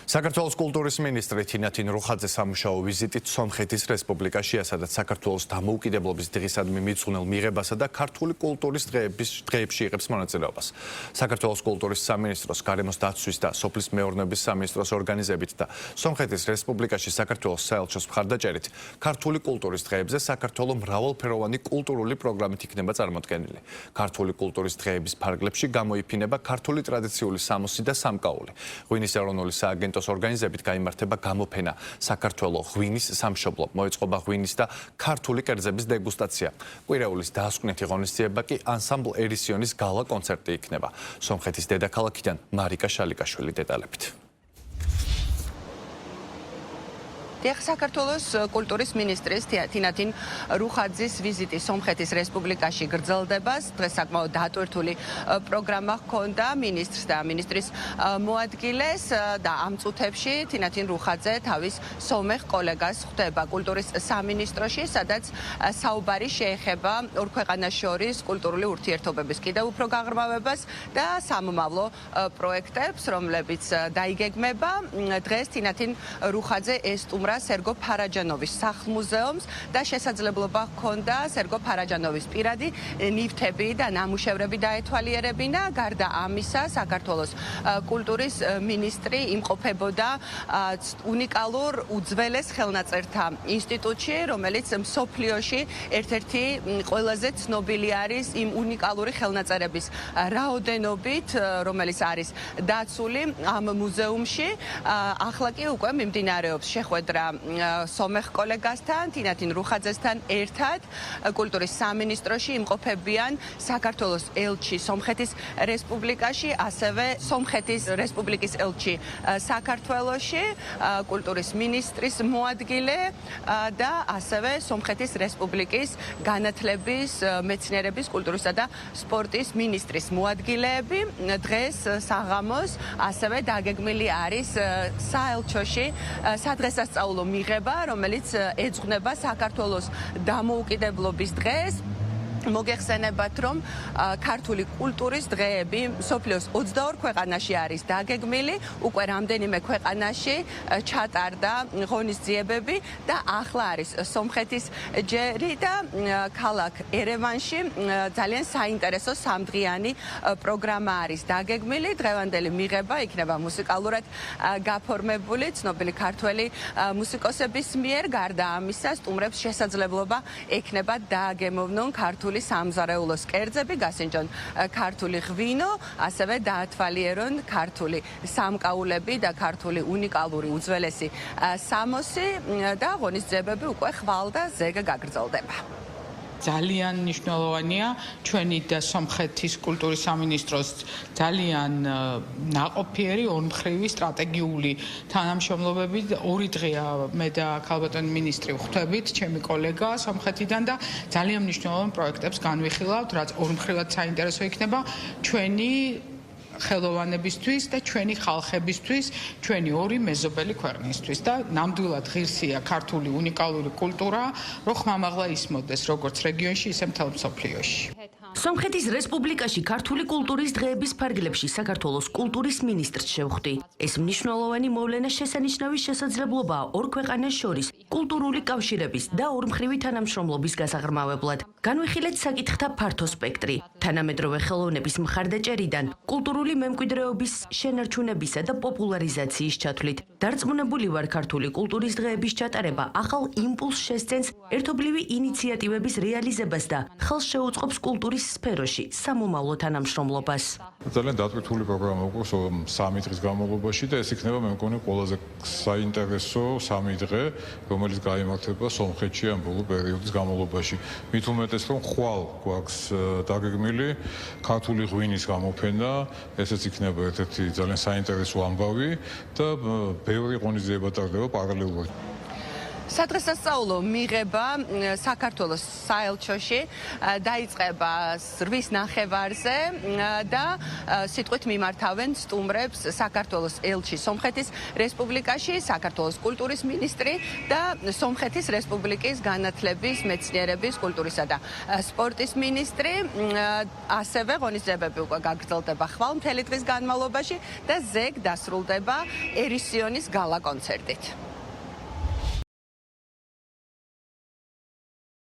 საქართველოს კულტურის მინისტრი თინათინ რუხაძე სამუშაო ვიზიტით სომხეთის რესპუბლიკაშია, სადაც საქართველოს დამოუკიდებლობის დღისადმი მიძღვნილ მიღებასა და ქართული კულტურის დღეებში იღებს მონაწილეობას. საქართველოს კულტურის სამინისტროს, გარემოს დაცვის და სოფლის მეურნეობის სამინისტროს ორგანიზებით და სომხეთის რესპუბლიკაში საქართველოს საელჩოს მხარდაჭერით ქართული კულტურის დღეებზე საქართველოს მრავალფეროვანი კულტურული პროგრამით იქნება წარმოდგენილი. ქართული კულტურის დღეების ფარგლებში გამოიფინება ქართული ტრადიციული სამოსი და სამკაული. ღვინის ეროვნული სააგენტოს ორგანიზებით გაიმართება გამოფენა საქართველოს ღვინის სამშობლო, მოეწყობა ღვინის და ქართული კერძების დეგუსტაცია. კვირეულის დაასკვნეთი ღონისძიება კი ანსამბლ ერისიონის გალა კონცერტი იქნება. სომხეთის დედაქალაქიდან მარიკა შალიკაშვილი დეტალებით. საქართველოს კულტურის მინისტრის თინათინ რუხაძის ვიზიტი სომხეთის რესპუბლიკაში გრძელდება. დღეს საკმაოდ დატვირთული პროგრამა ჰქონდა მინისტრს და მინისტრის მოადგილეს და ამ წუთებში თინათინ რუხაძე თავის სომეხ კოლეგას ხვდება კულტურის სამინისტროში, სადაც საუბარი შეეხება ორ ქვეყანას შორის კულტურული ურთიერთობების კიდევ უფრო გაღრმავებას და სამომავლო პროექტებს, რომლებიც დაიგეგმება. დღეს თინათინ რუხაძე ესტუმრა სერგო ფარაჯანოვის სახლ-მუზეუმს და შესაძლებლობა ჰქონდა სერგო ფარაჯანოვის პირადი ნივთები და ნამუშევრები დაეთვალიერებინა. გარდა ამისა, საქართველოს კულტურის მინისტრი იმყოფებოდა უნიკალურ უძველეს ხელნაწერთა ინსტიტუტში, რომელიც მსოფლიოში ერთ-ერთი ყველაზე ცნობილი არის იმ უნიკალური ხელნაწერების რაოდენობით, რომელიც არის დაცული ამ მუზეუმში. ახლა კი უკვე მიმდინარეობს შეხვედრა სომეხ კოლეგასთან, თინათინ რუხაძესთან ერთად კულტურის სამინისტროში იმყოფებიან საქართველოს ელჩი სომხეთის რესპუბლიკაში, ასევე სომხეთის რესპუბლიკის ელჩი საქართველოში, კულტურის მინისტრის მოადგილე და ასევე სომხეთის რესპუბლიკის განათლების, მეცნიერების, კულტურისა და სპორტის მინისტრის მოადგილეები. დღეს საღამოს ასევე დაგეგმილი არის საელჩოში სადღესასწაულო მიღება, რომელიც ეძღვნება საქართველოს დამოუკიდებლობის დღეს. მოგეხსენებათ, რომ ქართული კულტურის დღეები მსოფლიოს 22 ქვეყანაში არის დაგეგმილი, უკვე რამდენიმე ქვეყანაში ჩატარდა ღონისძიებები და ახლა არის სომხეთის ჯერი და ქალაქ ერევანში ძალიან საინტერესო სამდღიანი პროგრამა არის დაგეგმილი. დღევანდელი მიღება იქნება მუსიკალურად გაფორმებული ცნობილი ქართველი მუსიკოსების მიერ. გარდა ამისა, სტუმრებს შესაძლებლობა ექნება დააგემოვნონ ქართული სამზარეულოს კერძები, გასინჯონ ქართული ღვინო, ასევე დაათვალიერონ ქართული სამკაულები და ქართული უნიკალური უძველესი სამოსი და ღონისძიებები უკვე ხვალ და ზეგ გაგრძელდება. ძალიან მნიშვნელოვანია ჩვენი და სომხეთის კულტურის სამინისტროს ძალიან ნაყოფიერი ორმხრივი სტრატეგიული თანამშრომლობები. ორი დღეა მე და ქალბატონი მინისტრი ვხვდებით, ჩემი კოლეგა სომხეთიდან და ძალიან მნიშვნელოვან პროექტებს განვიხილავთ, რაც ორმხრივად საინტერესო იქნება ჩვენი ხელოვანებისთვის და ჩვენი ხალხებისთვის, ჩვენი ორი მეზობელი ქვეყნისთვის და ნამდვილად ღირსია ქართული უნიკალური კულტურა, რომ ხმამაღლა ისმოდეს როგორც რეგიონში, ისე მთელ მსოფლიოში. სომხეთის რესპუბლიკაში ქართული კულტურის დღეების ფარგლებში საქართველოს კულტურის მინისტრს შევხვდი. ეს მნიშვნელოვანი მოვლენა შესანიშნავი შესაძლებლობაა ორ ქვეყანას შორის კულტურული კავშირების და ორმხრივი თანამშრომლობის გასაღრმავებლად. განვიხილეთ საკითხთა ფართო სპექტრი, თანამედროვე ხელოვნების მხარდაჭერიდან კულტურული მემკვიდრეობის შენარჩუნებისა და პოპულარიზაციის ჩათვლით. დარწმუნებული ვარ, ქართული კულტურის დღეების ჩატარება ახალ იმპულსს შესცემს ერთობლივი ინიციატივების რეალიზებას და ხელს შეუწყობს კულტურის სფეროში სამომავლო თანამშრომლობას. ძალიან დატვირთული პროგრამა უკვე 3 დღის განმავლობაში და ეს იქნება მე მგონი ყველაზე საინტერესო 3 დღე, რომელიც გაიმართება სომხეთში ამ ბოლო პერიოდის განმავლობაში. მით უმეტეს, რომ ხვალ გვაქვს დაგეგმილი ქართული ღვინის გამოფენა, ესეც იქნება ერთ-ერთი ძალიან საინტერესო ამბავი და ბევრი ღონისძიება ტარდება პარალელურად. სადღესასწაულო მიღება საქართველოს საელჩოში დაიწყება 8:30-ზე და სიტყვით მიმართავენ სტუმრებს საქართველოს ელჩი სომხეთის რესპუბლიკაში, საქართველოს კულტურის მინისტრი და სომხეთის რესპუბლიკის განათლების, მეცნიერების, კულტურისა და სპორტის მინისტრი. ასევე ღონისძიებები უკვე გაგრძელდება ხვალ მთელი დღის განმავლობაში და ზეგ დასრულდება ერისიონის გალა კონცერტით.